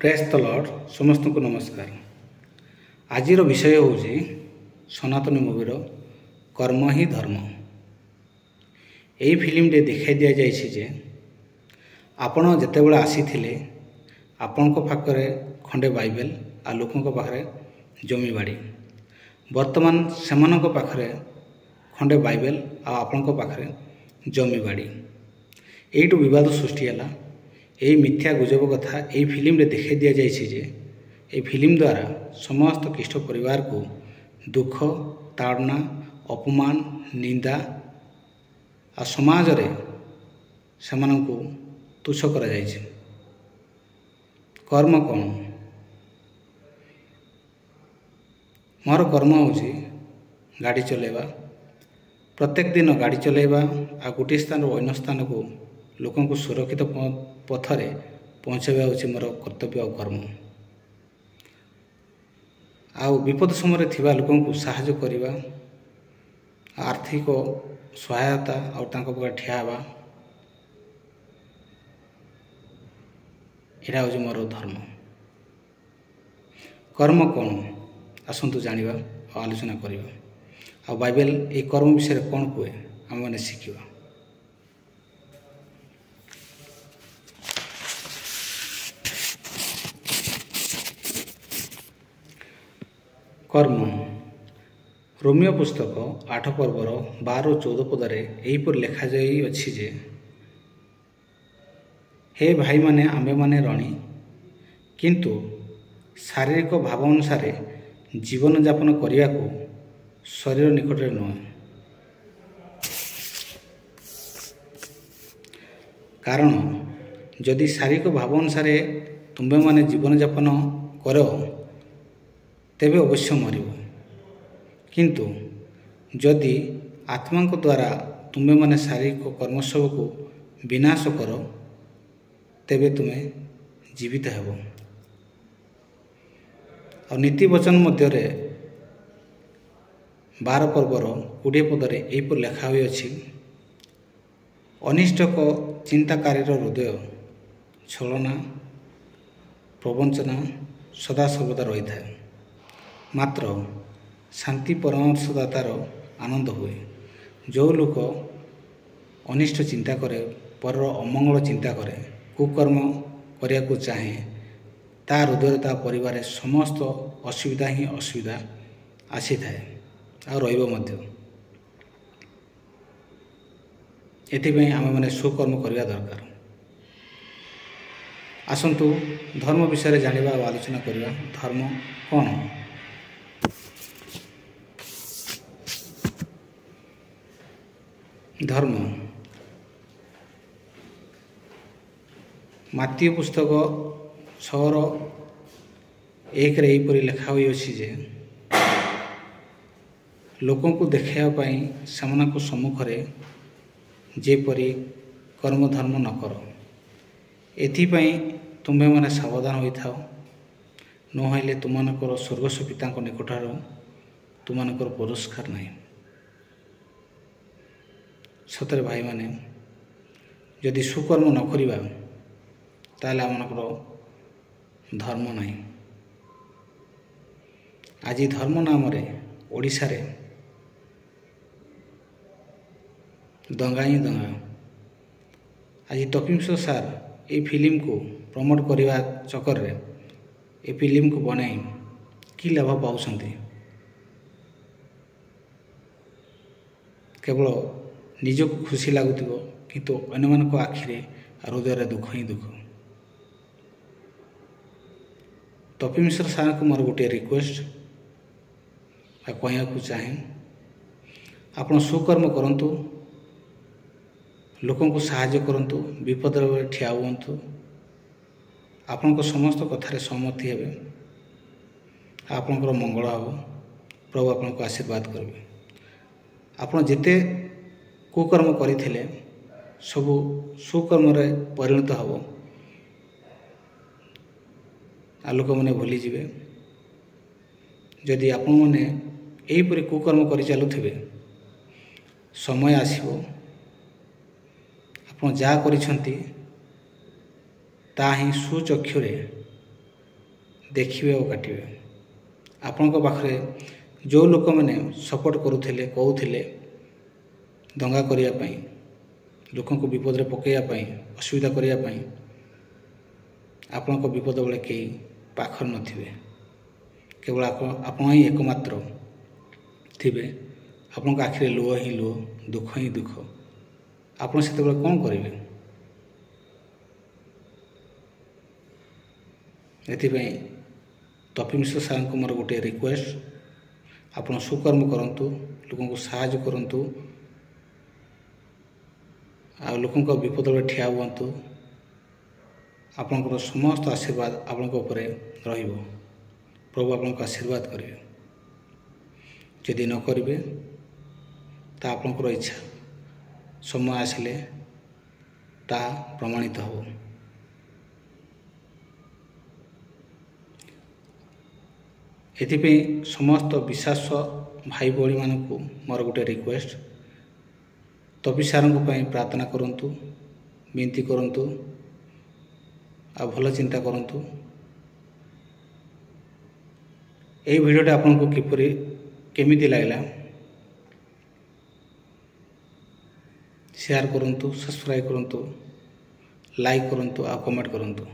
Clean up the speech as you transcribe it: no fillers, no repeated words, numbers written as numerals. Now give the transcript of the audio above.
Press ଦ Lord ସମସ୍ତଙ୍କୁ ନମସ୍କାର। ଆଜିର ବିଷୟ ହେଉଛି ସନାତନୀ ମୁଭିର କର୍ମ ହିଁ ଧର୍ମ। ଏହି ଫିଲ୍ମରେ ଦେଖାଇ ଦିଆଯାଇଛି ଯେ ଆପଣ ଯେତେବେଳେ ଆସିଥିଲେ ଆପଣଙ୍କ ପାଖରେ ଖଣ୍ଡେ ବାଇବେଲ ଆଉ ଲୋକଙ୍କ ପାଖରେ ଜମିବାଡ଼ି। ବର୍ତ୍ତମାନ ସେମାନଙ୍କ ପାଖରେ ଖଣ୍ଡେ ବାଇବେଲ ଆଉ ଆପଣଙ୍କ ପାଖରେ ଜମିବାଡ଼ି। ଏଇଠୁ ବିବାଦ ସୃଷ୍ଟି ହେଲା। ଏହି ମିଥ୍ୟା ଗୁଜବ କଥା ଏହି ଫିଲ୍ମରେ ଦେଖାଇ ଦିଆଯାଇଛି ଯେ ଏହି ଫିଲ୍ମ ଦ୍ୱାରା ସମସ୍ତ ଖ୍ରୀଷ୍ଟ ପରିବାରକୁ ଦୁଃଖ, ତାଡ଼ନା, ଅପମାନ, ନିନ୍ଦା ଆଉ ସମାଜରେ ସେମାନଙ୍କୁ ତୁଚ୍ଛ କରାଯାଇଛି। କର୍ମ କ'ଣ? ମୋର କର୍ମ ହେଉଛି ଗାଡ଼ି ଚଲାଇବା। ପ୍ରତ୍ୟେକ ଦିନ ଗାଡ଼ି ଚଲାଇବା ଆଉ ଗୋଟିଏ ସ୍ଥାନରୁ ଅନ୍ୟ ସ୍ଥାନକୁ ଲୋକଙ୍କୁ ସୁରକ୍ଷିତ ପଥରେ ପହଞ୍ଚାଇବା ହେଉଛି ମୋର କର୍ତ୍ତବ୍ୟ ଆଉ କର୍ମ। ଆଉ ବିପଦ ସମୟରେ ଥିବା ଲୋକଙ୍କୁ ସାହାଯ୍ୟ କରିବା, ଆର୍ଥିକ ସହାୟତା ଆଉ ତାଙ୍କ ପାଖରେ ଠିଆ ହେବା, ଏଇଟା ହେଉଛି ମୋର ଧର୍ମ। କର୍ମ କ'ଣ? ଆସନ୍ତୁ ଜାଣିବା ଆଉ ଆଲୋଚନା କରିବା। ଆଉ ବାଇବେଲ ଏହି କର୍ମ ବିଷୟରେ କ'ଣ କୁହେ ଆମେମାନେ ଶିଖିବା। କର୍ମ। ରୋମିଓ ପୁସ୍ତକ 8 ପର୍ବର 12 ଓ 14 ପଦରେ ଏହିପରି ଲେଖାଯାଇଅଛି ଯେ, ହେ ଭାଇମାନେ, ଆମ୍ଭେମାନେ ରଣି, କିନ୍ତୁ ଶାରୀରିକ ଭାବ ଅନୁସାରେ ଜୀବନଯାପନ କରିବାକୁ ଶରୀର ନିକଟରେ ନୁହେଁ। କାରଣ ଯଦି ଶାରୀରିକ ଭାବ ଅନୁସାରେ ତୁମ୍ଭେମାନେ ଜୀବନଯାପନ କର ତେବେ ଅବଶ୍ୟ ମରିବ। କିନ୍ତୁ ଯଦି ଆତ୍ମାଙ୍କ ଦ୍ୱାରା ତୁମ୍ଭେମାନେ ଶାରୀରିକ କର୍ମ ସବୁକୁ ବିନାଶ କର ତେବେ ତୁମେ ଜୀବିତ ହେବ। ଆଉ ନୀତି ବଚନ ମଧ୍ୟରେ 12 ପର୍ବର 20 ପଦରେ ଏହିପରି ଲେଖା ହୋଇଅଛି, ଅନିଷ୍ଟକ ଚିନ୍ତାକାରୀର ହୃଦୟ ଛଳନା ପ୍ରବଞ୍ଚନା ସଦାସର୍ବଦା ରହିଥାଏ, ମାତ୍ର ଶାନ୍ତି ପରାମର୍ଶଦାତାର ଆନନ୍ଦ ହୁଏ। ଯେଉଁ ଲୋକ ଅନିଷ୍ଟ ଚିନ୍ତା କରେ, ପରର ଅମଙ୍ଗଳ ଚିନ୍ତା କରେ, କୁକର୍ମ କରିବାକୁ ଚାହେଁ, ତା ହୃଦୟରେ ତା ପରିବାରରେ ସମସ୍ତ ଅସୁବିଧା ହିଁ ଅସୁବିଧା ଆସିଥାଏ ଆଉ ରହିବ ମଧ୍ୟ। ଏଥିପାଇଁ ଆମେମାନେ ସୁକର୍ମ କରିବା ଦରକାର। ଆସନ୍ତୁ ଧର୍ମ ବିଷୟରେ ଜାଣିବା ଆଉ ଆଲୋଚନା କରିବା। ଧର୍ମ କ'ଣ? ଧର୍ମ ମାତୀୟ ପୁସ୍ତକ 6:1 ଏହିପରି ଲେଖା ହୋଇଅଛି ଯେ, ଲୋକଙ୍କୁ ଦେଖାଇବା ପାଇଁ ସେମାନଙ୍କ ସମ୍ମୁଖରେ ଯେପରି କର୍ମ ଧର୍ମ ନ କର। ଏଥିପାଇଁ ତୁମ୍ଭେମାନେ ସାବଧାନ ହୋଇଥାଅ, ନହେଲେ ତୁମମାନଙ୍କର ସ୍ୱର୍ଗସ୍ଥ ପିତାଙ୍କ ନିକଟରୁ ତୁମମାନଙ୍କର ପୁରସ୍କାର ନାହିଁ। ସତରେ ଭାଇମାନେ, ଯଦି ସୁକର୍ମ ନ କରିବା ତାହେଲେ ଆମମାନଙ୍କର ଧର୍ମ ନାହିଁ। ଆଜି ଧର୍ମ ନାମରେ ଓଡ଼ିଶାରେ ଦଙ୍ଗା ହିଁ ଦଙ୍ଗା। ଆଜି ଟପିଂସ ସାର୍ ଏହି ଫିଲ୍ମକୁ ପ୍ରମୋଟ କରିବା ଚକ୍କରରେ ଏ ଫିଲ୍ମକୁ ବନାଇ କି ଲାଭ ପାଉଛନ୍ତି? କେବଳ ନିଜକୁ ଖୁସି ଲାଗୁଥିବ, କିନ୍ତୁ ଅନ୍ୟମାନଙ୍କ ଆଖିରେ ହୃଦୟରେ ଦୁଃଖ ହିଁ ଦୁଃଖ। ଟପିଂସର ସାର୍ଙ୍କୁ ମୋର ଗୋଟିଏ ରିକ୍ୱେଷ୍ଟ କହିବାକୁ ଚାହେଁ, ଆପଣ ସୁକର୍ମ କରନ୍ତୁ, ଲୋକଙ୍କୁ ସାହାଯ୍ୟ କରନ୍ତୁ, ବିପଦରେ ବେଳେ ଠିଆ ହୁଅନ୍ତୁ। ଆପଣଙ୍କ ସମସ୍ତ କଥାରେ ସହମତି ହେବେ, ଆପଣଙ୍କର ମଙ୍ଗଳ ହେବ, ପ୍ରଭୁ ଆପଣଙ୍କୁ ଆଶୀର୍ବାଦ କରିବେ। ଆପଣ ଯେତେ କୁକର୍ମ କରିଥିଲେ ସବୁ ସୁକର୍ମରେ ପରିଣତ ହେବ ଆଉ ଲୋକମାନେ ଭୁଲିଯିବେ। ଯଦି ଆପଣମାନେ ଏହିପରି କୁକର୍ମ କରି ଚାଲୁଥିବେ, ସମୟ ଆସିବ ଆପଣ ଯାହା କରିଛନ୍ତି ତାହା ହିଁ ସୁଚକ୍ଷୁରେ ଦେଖିବେ ଓ କାଟିବେ। ଆପଣଙ୍କ ପାଖରେ ଯେଉଁ ଲୋକମାନେ ସପୋର୍ଟ କରୁଥିଲେ କହୁଥିଲେ ଦଙ୍ଗା କରିବା ପାଇଁ, ଲୋକଙ୍କୁ ବିପଦରେ ପକାଇବା ପାଇଁ, ଅସୁବିଧା କରିବା ପାଇଁ, ଆପଣଙ୍କ ବିପଦ ବେଳେ କେହି ପାଖରେ ନଥିବେ। କେବଳ ଆପଣ ହିଁ ଏକମାତ୍ର ଥିବେ। ଆପଣଙ୍କ ଆଖିରେ ଲୁହ ହିଁ ଲୁହ, ଦୁଃଖ ହିଁ ଦୁଃଖ। ଆପଣ ସେତେବେଳେ କ'ଣ କରିବେ? ଏଥିପାଇଁ ତପି ମିଶ୍ର ସାର୍ଙ୍କୁ ମୋର ଗୋଟିଏ ରିକ୍ୱେଷ୍ଟ, ଆପଣ ସୁକର୍ମ କରନ୍ତୁ, ଲୋକଙ୍କୁ ସାହାଯ୍ୟ କରନ୍ତୁ, ଆଉ ଲୋକଙ୍କ ବିପଦ ବେଳେ ଠିଆ ହୁଅନ୍ତୁ। ଆପଣଙ୍କର ସମସ୍ତ ଆଶୀର୍ବାଦ ଆପଣଙ୍କ ଉପରେ ରହିବ। ପ୍ରଭୁ ଆପଣଙ୍କୁ ଆଶୀର୍ବାଦ କରିବେ। ଯଦି ନ କରିବେ ତା ଆପଣଙ୍କର ଇଚ୍ଛା, ସମୟ ଆସିଲେ ତାହା ପ୍ରମାଣିତ ହେବ। ଏଥିପାଇଁ ସମସ୍ତ ବିଶ୍ୱାସ ଭାଇ ଭଉଣୀମାନଙ୍କୁ ମୋର ଗୋଟିଏ ରିକ୍ୱେଷ୍ଟ, ତପି ସାର୍ଙ୍କ ପାଇଁ ପ୍ରାର୍ଥନା କରନ୍ତୁ, ବିନତି କରନ୍ତୁ, ଆଉ ଭଲ ଚିନ୍ତା କରନ୍ତୁ। ଏହି ଭିଡ଼ିଓଟା ଆପଣଙ୍କୁ କେମିତି ଲାଗିଲା ସେୟାର କରନ୍ତୁ, ସବସ୍କ୍ରାଇବ୍ କରନ୍ତୁ, ଲାଇକ୍ କରନ୍ତୁ ଆଉ କମେଣ୍ଟ କରନ୍ତୁ।